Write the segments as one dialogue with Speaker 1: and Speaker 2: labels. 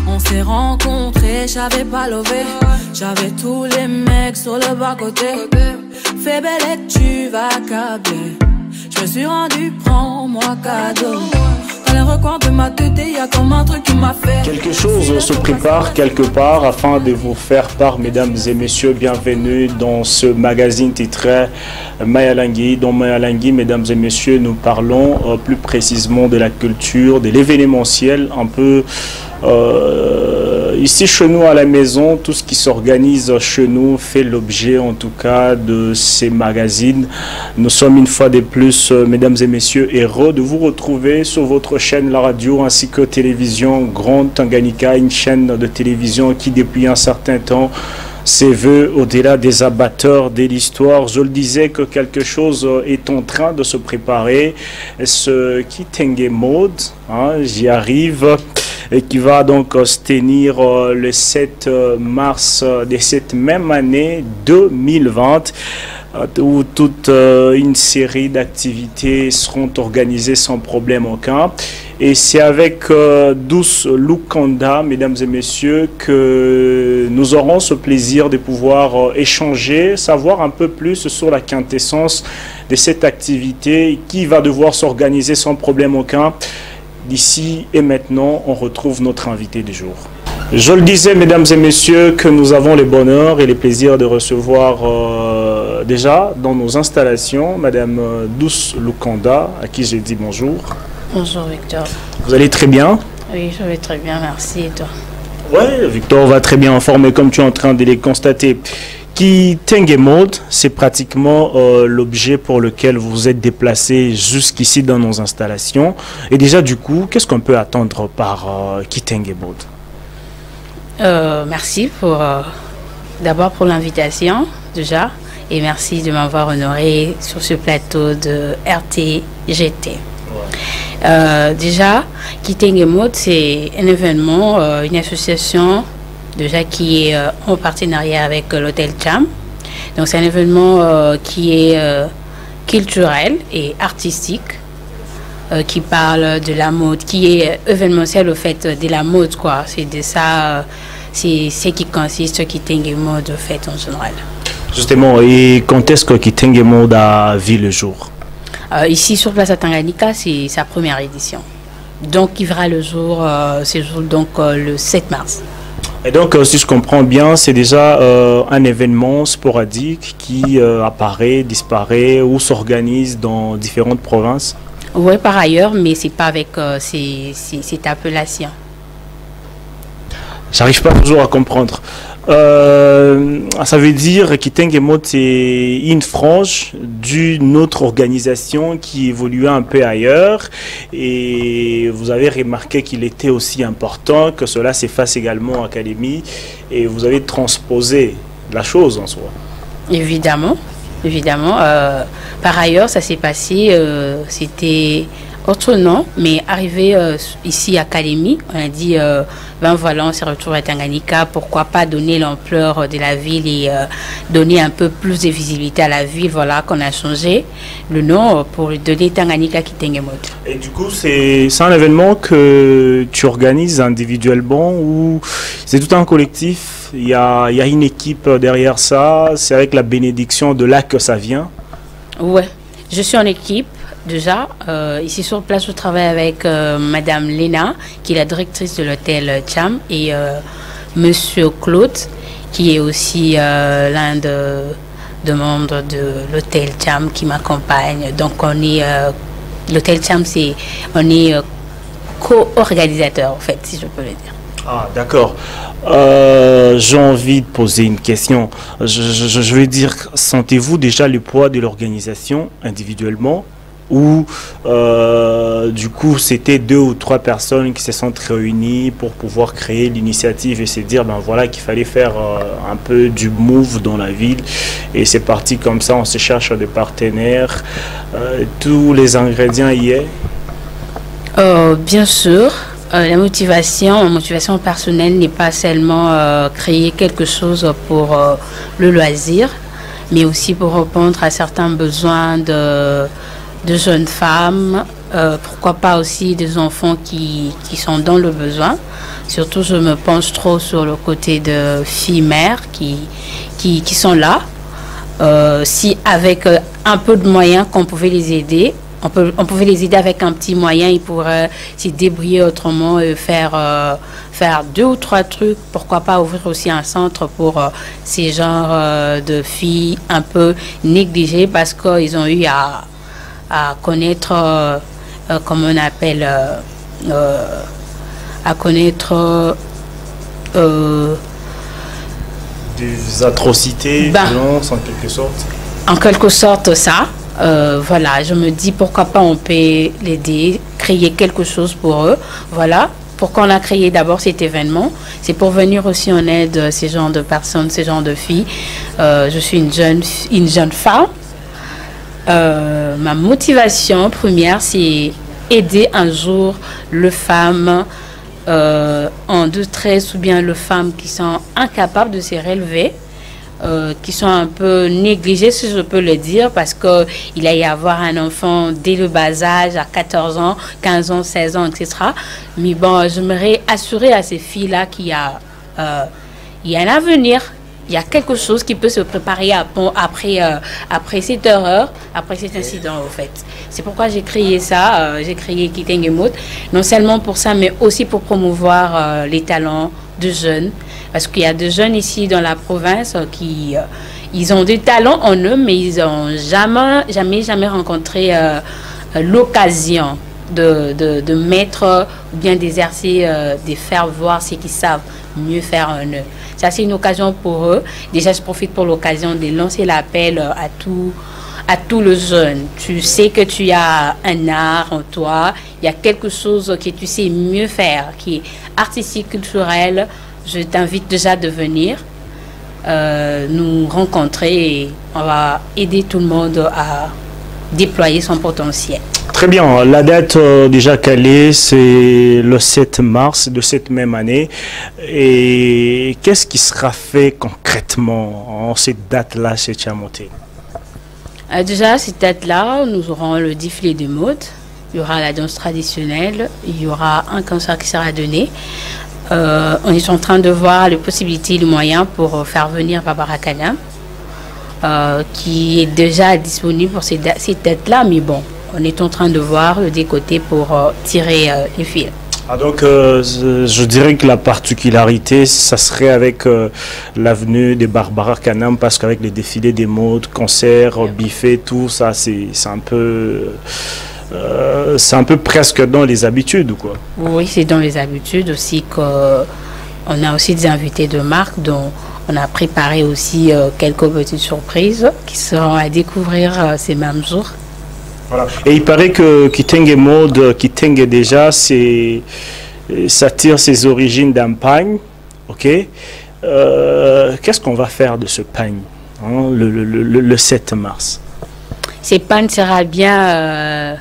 Speaker 1: On s'est rencontrés, j'avais pas levé. J'avais tous les mecs sur le bas-côté. Fais belle et tu vas câbler. Je me suis rendu, prends-moi cadeau. Dans les recoins de ma tête, y a comme un truc qui m'a fait.
Speaker 2: Quelque chose se prépare quelque part afin de vous faire part, mesdames et messieurs. Bienvenue dans ce magazine titré Mayalangui. Dans Mayalangui, mesdames et messieurs, nous parlons plus précisément de la culture, de l'événementiel, un peu ici chez nous à la maison. Tout ce qui s'organise chez nous fait l'objet en tout cas de ces magazines. Nous sommes une fois de plus, mesdames et messieurs, heureux de vous retrouver sur votre chaîne la radio ainsi que télévision Grande Tanganyika, une chaîne de télévision qui depuis un certain temps s'est vue au-delà des abatteurs de l'histoire. Je le disais que quelque chose est en train de se préparer. Ce Kitenge Mode, j'y arrive, et qui va donc se tenir le 7 mars de cette même année 2020, où toute une série d'activités seront organisées sans problème aucun. Et c'est avec Douce Lukanda, mesdames et messieurs, que nous aurons ce plaisir de pouvoir échanger, savoir un peu plus sur la quintessence de cette activité qui va devoir s'organiser sans problème aucun. D'ici et maintenant, on retrouve notre invité du jour. Je le disais, mesdames et messieurs, que nous avons le bonheur et le plaisir de recevoir déjà dans nos installations Madame Douce Lukanda, à qui j'ai dit bonjour.
Speaker 3: Bonjour Victor.
Speaker 2: Vous allez très bien?
Speaker 3: Oui, je vais très bien, merci. Et toi?
Speaker 2: Oui, Victor va très bien informé comme tu es en train de les constater. Kitenge Mode, c'est pratiquement l'objet pour lequel vous vous êtes déplacé jusqu'ici dans nos installations. Et déjà, du coup, qu'est-ce qu'on peut attendre par Kitenge Mode?
Speaker 3: Merci pour d'abord pour l'invitation, déjà. Et merci de m'avoir honoré sur ce plateau de RTGT. Ouais. Déjà, Kitenge Mode, c'est un événement, une association déjà qui est en partenariat avec l'hôtel Cham. Donc c'est un événement qui est culturel et artistique, qui parle de la mode, qui est événementiel au fait de la mode, quoi. C'est de ça, c'est ce qui consiste Kitenge Mode au fait en général. Justement, et quand est-ce que Kitenge Mode a vu le jour? Ici sur Place à Tanganyika, c'est sa première édition. Donc il verra le jour, le 7 mars.
Speaker 2: Et donc, si je comprends bien, c'est déjà un événement sporadique qui apparaît, disparaît ou s'organise dans différentes provinces?
Speaker 3: Oui, par ailleurs, mais ce n'est pas avec cette appellation.
Speaker 2: J'arrive pas toujours à comprendre. Ça veut dire que Kitenge Mode, c'est une frange d'une autre organisation qui évoluait un peu ailleurs, et vous avez remarqué qu'il était aussi important que cela s'efface également en académie, et vous avez transposé la chose en soi. Évidemment,
Speaker 3: évidemment. Par ailleurs, ça s'est passé, c'était autre nom, mais arrivé ici à Académie, on a dit, ben voilà, on s'est retrouvé à Tanganyika, pourquoi pas donner l'ampleur de la ville et donner un peu plus de visibilité à la ville, voilà qu'on a changé le nom pour donner Tanganyika Kitenge Mode. Et du coup, c'est un événement que tu organises individuellement ou c'est tout un collectif? Il y a une équipe derrière ça, c'est avec la bénédiction de là que ça vient? Ouais, je suis en équipe. Déjà, ici sur place, je travaille avec Madame Léna, qui est la directrice de l'hôtel Cham, et Monsieur Claude, qui est aussi l'un des membres de l'hôtel Cham qui m'accompagne. Donc, on est l'hôtel Cham, on est co-organisateur, en fait, si je peux le dire. Ah, d'accord. J'ai envie de poser une question. Je veux dire, sentez-vous déjà le poids de l'organisation individuellement? Ou du coup c'était 2 ou 3 personnes qui se sont réunies pour pouvoir créer l'initiative et se dire ben voilà qu'il fallait faire un peu du move dans la ville, et c'est parti comme ça, on se cherche des partenaires, tous les ingrédients y est? Bien sûr. La motivation personnelle n'est pas seulement créer quelque chose pour le loisir, mais aussi pour répondre à certains besoins de jeunes femmes, pourquoi pas aussi des enfants qui sont dans le besoin. Surtout, je me penche trop sur le côté de filles mères qui sont là. Si avec un peu de moyens qu'on pouvait les aider, on pouvait les aider avec un petit moyen, ils pourraient s'y débrouiller autrement et faire 2 ou 3 trucs. Pourquoi pas ouvrir aussi un centre pour ces genres de filles un peu négligées parce qu'ils ont eu à connaître, comment on appelle, à connaître
Speaker 2: des atrocités, violences en quelque sorte.
Speaker 3: En quelque sorte, ça. Voilà, je me dis pourquoi pas on peut l'aider, créer quelque chose pour eux. Voilà, pourquoi on a créé d'abord cet événement. C'est pour venir aussi en aide à ces genres de personnes, ces genres de filles. Je suis une jeune femme. Ma motivation première, c'est aider un jour les femmes en détresse ou bien les femmes qui sont incapables de se relever, qui sont un peu négligées, si je peux le dire, parce qu'il va y avoir un enfant dès le bas âge, à 14 ans, 15 ans, 16 ans, etc. Mais bon, j'aimerais assurer à ces filles-là qu'il y a un avenir. Il y a quelque chose qui peut se préparer après cette horreur, après cet incident, au fait. C'est pourquoi j'ai créé ça, j'ai créé Kitenge Mode, non seulement pour ça, mais aussi pour promouvoir les talents de jeunes. Parce qu'il y a des jeunes ici dans la province qui ils ont des talents en eux, mais ils n'ont jamais rencontré l'occasion de mettre ou bien d'exercer, de faire voir ce qu'ils savent mieux faire en eux. Ça, c'est une occasion pour eux. Déjà, je profite pour l'occasion de lancer l'appel à tous les jeunes. Tu sais que tu as un art en toi, il y a quelque chose que tu sais mieux faire, qui est artistique, culturel. Je t'invite déjà de venir nous rencontrer et on va aider tout le monde à déployer son potentiel.
Speaker 2: Très bien, la date déjà calée, c'est le 7 mars de cette même année. Et qu'est-ce qui sera fait concrètement en cette date-là chez Tchamoté?
Speaker 3: Déjà, cette date-là, nous aurons le défilé de mode, il y aura la danse traditionnelle, il y aura un concert qui sera donné. On est en train de voir les possibilités, les moyens pour faire venir Barbara Kanam, qui est déjà disponible pour cette date-là, mais bon. On est en train de voir des côtés pour tirer les fils.
Speaker 2: Ah donc, je dirais que la particularité, ça serait avec l'avenue de Barbara Kanam, parce qu'avec les défilés des modes, concerts, buffets, tout ça, c'est un peu presque dans les habitudes, quoi.
Speaker 3: Oui, c'est dans les habitudes aussi qu'on a aussi des invités de marque dont on a préparé aussi quelques petites surprises qui seront à découvrir ces mêmes jours.
Speaker 2: Voilà. Et il paraît que Kitenge Mode, Kitenge déjà, ça tire ses origines d'un pagne. Ok. Qu'est-ce qu'on va faire de ce pagne le 7 mars?
Speaker 3: Ce pagne sera bien,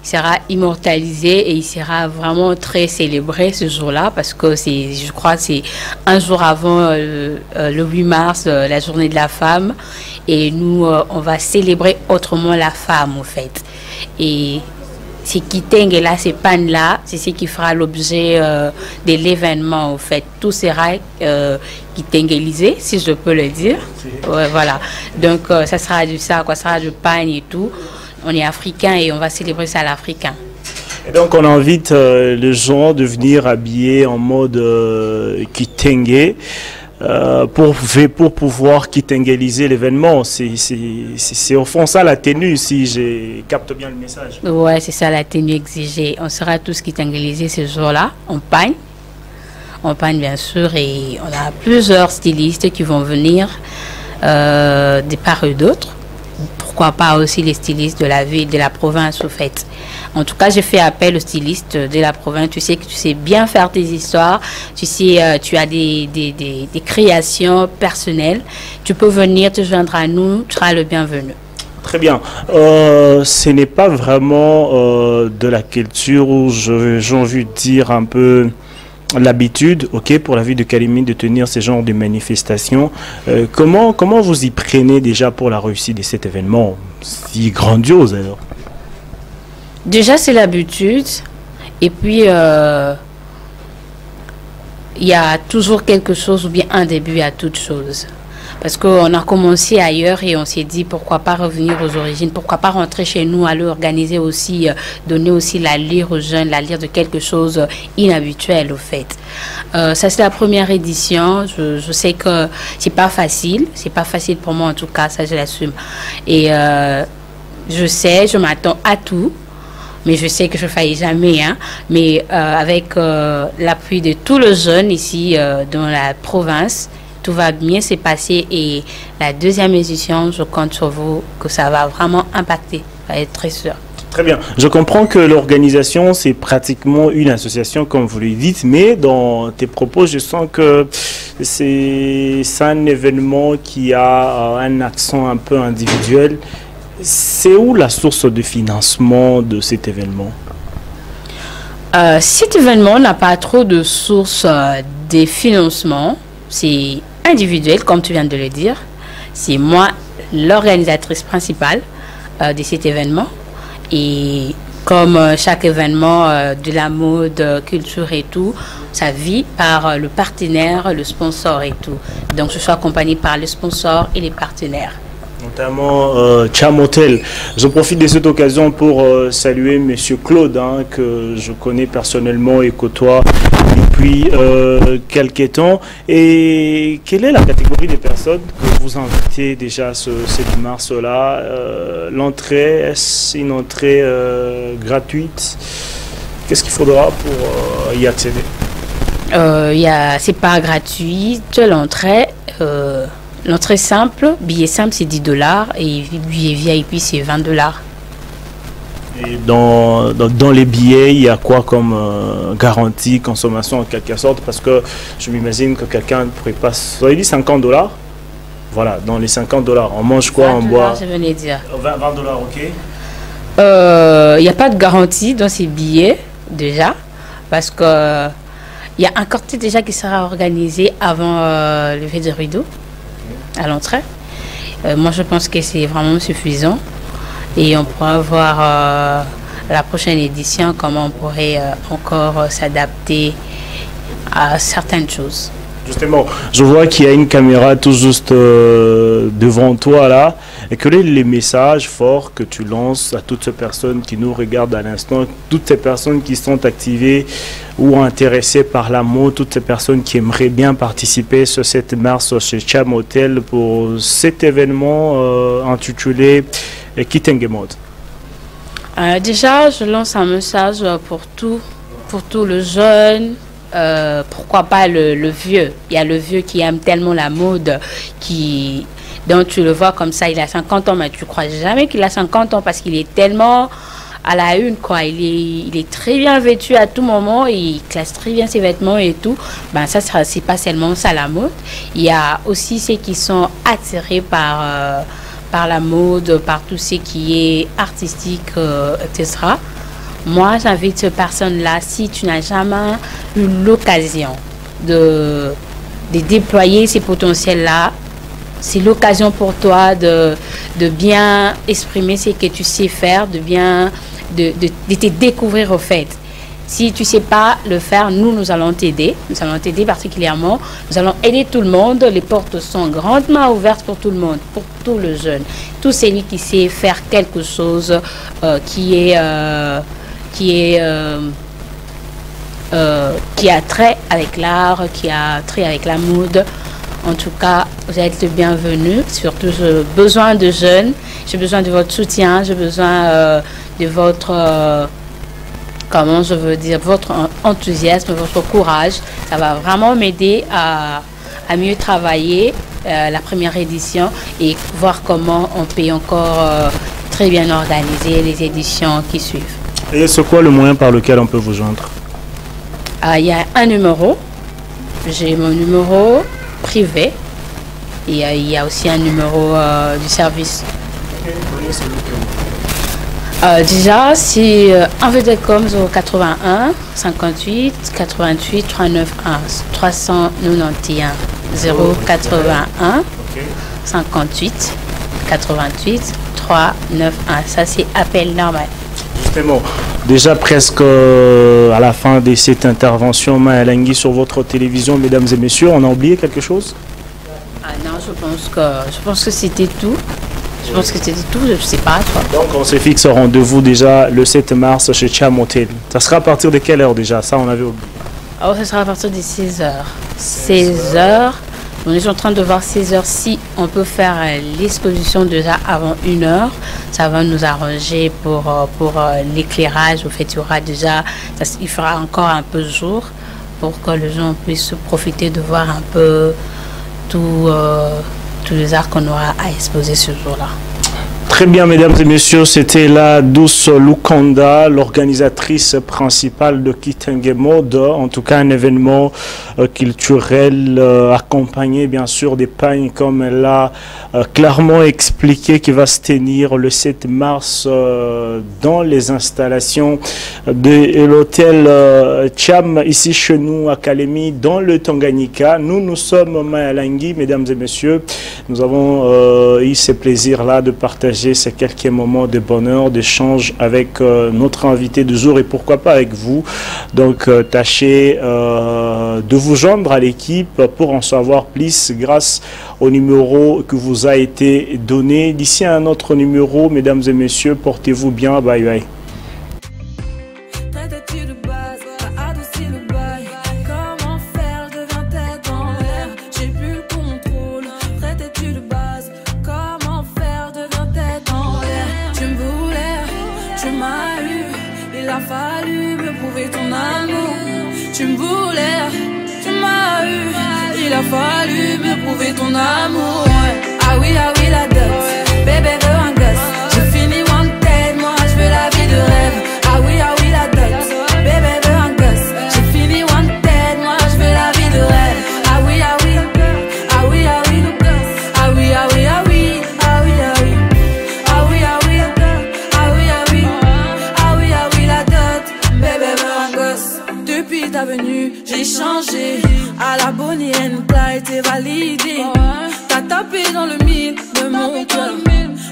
Speaker 3: sera immortalisé et il sera vraiment très célébré ce jour-là parce que je crois, c'est un jour avant le 8 mars, la journée de la femme. Et nous, on va célébrer autrement la femme, en fait. Et c'est Kitenge là, ces pannes-là, c'est ce qui fera l'objet de l'événement, en fait. Tout sera Kitengelisé, si je peux le dire. Ouais, voilà. Donc, ça sera du ça, quoi. Ça sera du pagne et tout. On est africain et on va célébrer ça à l'africain.
Speaker 2: Et donc, on invite les gens de venir habiller en mode Kitenge. Pour pouvoir kitengeliser l'événement. C'est au fond ça la tenue, si je capte bien le message.
Speaker 3: Ouais, c'est ça la tenue exigée. On sera tous kitengelisés ce jour-là. On pagne bien sûr, et on a plusieurs stylistes qui vont venir de part et d'autre. Pourquoi pas aussi les stylistes de la ville, de la province, au fait. En tout cas, j'ai fait appel aux stylistes de la province. Tu sais que tu sais bien faire tes histoires. Tu sais, tu as des créations personnelles. Tu peux venir te joindre à nous. Tu seras le bienvenu.
Speaker 2: Très bien. Ce n'est pas vraiment de la culture où j'ai envie de dire un peu l'habitude, ok, pour la ville de Kalemi de tenir ce genre de manifestations. Comment vous y prenez déjà pour la réussite de cet événement si grandiose alors? Déjà,
Speaker 3: c'est l'habitude. Et puis, il y a toujours quelque chose ou bien un début à toute chose. Parce qu'on a commencé ailleurs et on s'est dit pourquoi pas revenir aux origines, pourquoi pas rentrer chez nous, aller organiser aussi, donner aussi la lyre aux jeunes, la lyre de quelque chose inhabituel au fait. Ça c'est la première édition, je sais que c'est pas facile pour moi en tout cas, ça je l'assume. Et je m'attends à tout. Mais je sais que je ne faillis jamais. Hein. Mais avec l'appui de tous les jeunes ici dans la province, tout va bien se passer. Et la deuxième édition, je compte sur vous que ça va vraiment impacter. Ça va être très sûr.
Speaker 2: Très bien. Je comprends que l'organisation, c'est pratiquement une association, comme vous le dites. Mais dans tes propos, je sens que c'est un événement qui a un accent un peu individuel. C'est où la source de financement de cet événement?
Speaker 3: Cet événement n'a pas trop de source de financement. C'est individuel, comme tu viens de le dire. C'est moi, l'organisatrice principale de cet événement. Et comme chaque événement de la mode, culture et tout, ça vit par le partenaire, le sponsor et tout. Donc, je suis accompagnée par le sponsor et les partenaires.
Speaker 2: Notamment Cham Hotel. Je profite de cette occasion pour saluer Monsieur Claude, hein, que je connais personnellement et côtoie depuis quelques temps. Et quelle est la catégorie des personnes que vous invitez déjà ce 7 mars-là? L'entrée, est-ce une entrée gratuite? Qu'est-ce qu'il faudra pour y accéder?
Speaker 3: C'est pas gratuit, l'entrée. L'entrée simple, billet simple c'est 10 $ et billet VIP c'est 20 $.
Speaker 2: Et dans les billets, il y a quoi comme garantie, consommation en quelque sorte? Parce que je m'imagine que quelqu'un ne pourrait pas... Vous avez dit 50 $? Voilà, dans les 50 $, on mange quoi, on boit?
Speaker 3: Je venais de dire.
Speaker 2: 20 $, ok.
Speaker 3: Il n'y a pas de garantie dans ces billets déjà, parce que il y a un cortège déjà qui sera organisé avant le lever de rideau. À l'entrée. Moi, je pense que c'est vraiment suffisant. Et on pourra voir la prochaine édition, comment on pourrait encore s'adapter à certaines choses.
Speaker 2: Justement, je vois qu'il y a une caméra tout juste devant toi là. Et quel est le message fort que tu lances à toutes ces personnes qui nous regardent à l'instant, toutes ces personnes qui sont activées ou intéressées par la mode, toutes ces personnes qui aimeraient bien participer ce 7 mars chez Cham Hotel pour cet événement intitulé Kitenge Mode?
Speaker 3: Déjà, je lance un message pour tout le jeune. Pourquoi pas le vieux? Il y a le vieux qui aime tellement la mode, donc tu le vois comme ça, il a 50 ans, mais tu ne crois jamais qu'il a 50 ans parce qu'il est tellement à la une, quoi. Il est très bien vêtu à tout moment, il classe très bien ses vêtements et tout. Ben ça, c'est pas seulement ça la mode. Il y a aussi ceux qui sont attirés par la mode, par tout ce qui est artistique, etc. Moi, j'invite ces personnes-là, si tu n'as jamais eu l'occasion de déployer ces potentiels-là, c'est l'occasion pour toi de bien exprimer ce que tu sais faire, de te découvrir au fait. Si tu ne sais pas le faire, nous allons t'aider. Nous allons t'aider particulièrement. Nous allons aider tout le monde. Les portes sont grandement ouvertes pour tout le monde, pour tout le jeune. Tout celui qui sait faire quelque chose qui a trait avec l'art, qui a trait avec la mode. En tout cas, vous êtes le bienvenu. Surtout, j'ai besoin de jeunes. J'ai besoin de votre soutien. J'ai besoin de votre, votre enthousiasme, votre courage. Ça va vraiment m'aider à mieux travailler la première édition et voir comment on peut encore très bien organiser les éditions qui suivent.
Speaker 2: Et c'est quoi le moyen par lequel on peut vous joindre?
Speaker 3: Il y a un numéro. J'ai mon numéro privé. Et il y a aussi un numéro du service. Déjà, c'est un VDCOM 081 58 88 391 391 081 58 88 391. Ça, c'est appel normal.
Speaker 2: Justement, déjà presque à la fin de cette intervention, Mahalangui, sur votre télévision, mesdames et messieurs, on a oublié quelque chose?
Speaker 3: Ah non, je pense que c'était tout. Je pense que c'était tout, je ne sais pas. Toi.
Speaker 2: Donc on se fixe au rendez-vous déjà le 7 mars chez Cham Hotel. Ça sera à partir de quelle heure déjà? Ça, on avait oublié.
Speaker 3: Alors, ça sera à partir de 16h. 16h. On est en train de voir 16h si on peut faire l'exposition déjà avant 1h. Ça va nous arranger pour l'éclairage. Au fait, il y aura déjà, il fera encore un peu jour pour que les gens puissent profiter de voir un peu tous les arts qu'on aura à exposer ce jour-là.
Speaker 2: Très bien, mesdames et messieurs, c'était la Douce Lukanda, l'organisatrice principale de Kitenge Mode, en tout cas un événement culturel accompagné bien sûr des pagnes comme elle l'a clairement expliqué qui va se tenir le 7 mars dans les installations de l'hôtel Cham ici chez nous à Kalemi dans le Tanganyika. Nous sommes Mahalangui, mesdames et messieurs, nous avons eu ce plaisir là de partager ces quelques moments de bonheur, d'échange avec notre invité du jour et pourquoi pas avec vous. Donc tâchez de vous joindre à l'équipe pour en savoir plus grâce au numéro que vous a été donné. D'ici à un autre numéro, mesdames et messieurs, portez-vous bien. Bye bye.
Speaker 1: Tu me voulais, tu m'as eu. Il a fallu me prouver ton amour. Ah oui, la dot. Bébé veut un gosse. J'ai fini wanted, moi je veux la vie de rêve. Ah oui, la dot. Bébé veut un gosse. J'ai fini wanted, moi je veux la vie de rêve. Ah oui, ah oui, ah oui, ah oui, ah oui, ah oui, ah oui, ah oui, ah oui, ah oui, ah oui, ah oui, ah oui, ah oui, ah oui, la dot. Bébé veut un gosse. Depuis ta venue, j'ai changé. À la Bonnie and Clyde, t'es validé. T'as tapé dans le mille de mon cœur.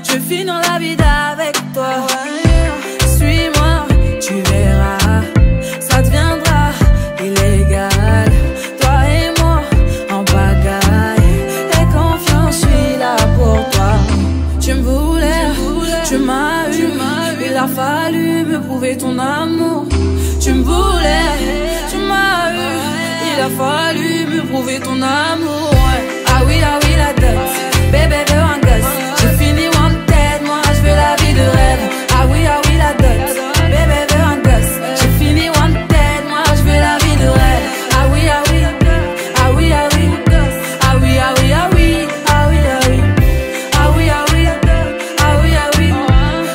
Speaker 1: Je vais finir la vie avec toi. Suis-moi, tu verras. Ça deviendra illégal. Toi et moi, en bagaille. Et confiance, je suis là pour toi. Tu me voulais, tu m'as eu. Il a fallu me prouver ton amour. Tu me voulais, tu m'as eu. Il a fallu me prouver ton amour. Ah oui, la dot. Bébé veut un gosse. J'ai fini wanted, moi je veux la vie de rêve. Ah oui, la dot. Bébé veut un gosse. J'ai fini wanted, moi je veux la vie de rêve. Ah oui, ah oui, ah oui, ah oui, ah oui, ah oui, ah oui, ah oui, ah oui, ah oui, ah oui, ah oui, ah oui,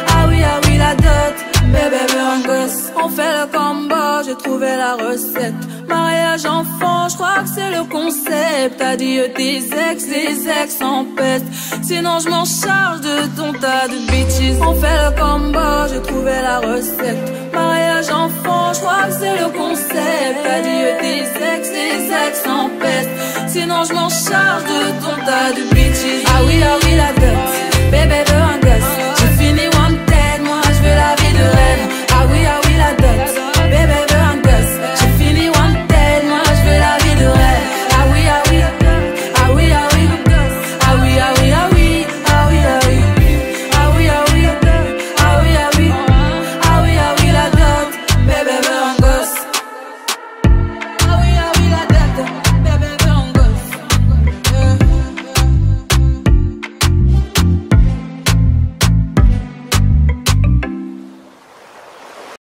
Speaker 1: ah oui, ah oui, la dot. Bébé veut un gosse. On fait le combo, j'ai trouvé la recette. Mariage enfant, je crois que c'est le concept. Adieu tes ex en peste. Sinon je m'en charge de ton tas de bitches. On fait le combo, j'ai trouvé la recette. Mariage enfant, je crois que c'est le concept. Adieu tes ex en peste. Sinon je m'en charge de ton tas de bitches. Ah oui, la